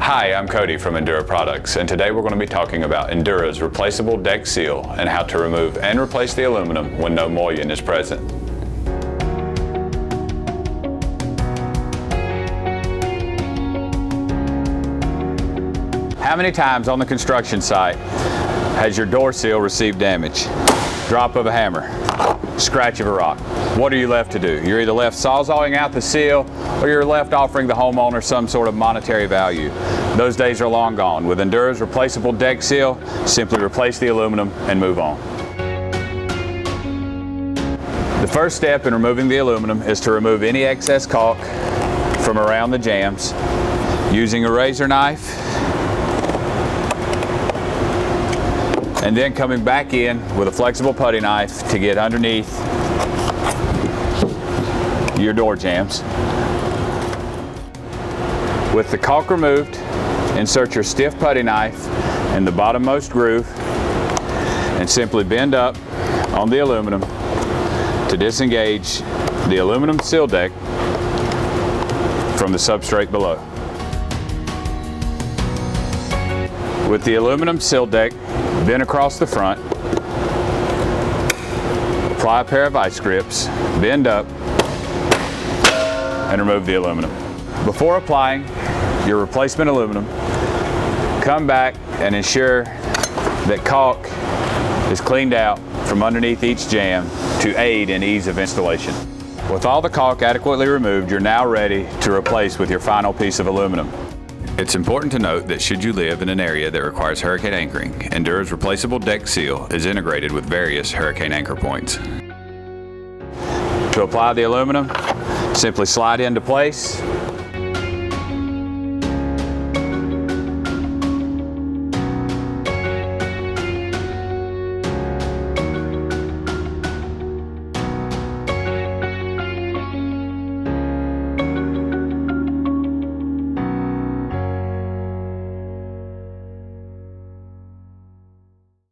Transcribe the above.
Hi, I'm Cody from Endura Products, and today we're going to be talking about Endura's replaceable deck seal and how to remove and replace the aluminum when no mullion is present. How many times on the construction site has your door seal received damage? Drop of a hammer, scratch of a rock. What are you left to do? You're either left sawzalling out the seal or you're left offering the homeowner some sort of monetary value. Those days are long gone. With Endura's replaceable deck seal, simply replace the aluminum and move on. The first step in removing the aluminum is to remove any excess caulk from around the jambs using a razor knife, and then coming back in with a flexible putty knife to get underneath your door jambs. With the caulk removed, insert your stiff putty knife in the bottommost groove and simply bend up on the aluminum to disengage the aluminum seal deck from the substrate below. With the aluminum seal deck bent across the front, apply a pair of vice grips, bend up, and remove the aluminum. Before applying your replacement aluminum, come back and ensure that caulk is cleaned out from underneath each jamb to aid in ease of installation. With all the caulk adequately removed, you're now ready to replace with your final piece of aluminum. It's important to note that should you live in an area that requires hurricane anchoring, Endura's replaceable deck seal is integrated with various hurricane anchor points. To apply the aluminum, simply slide into place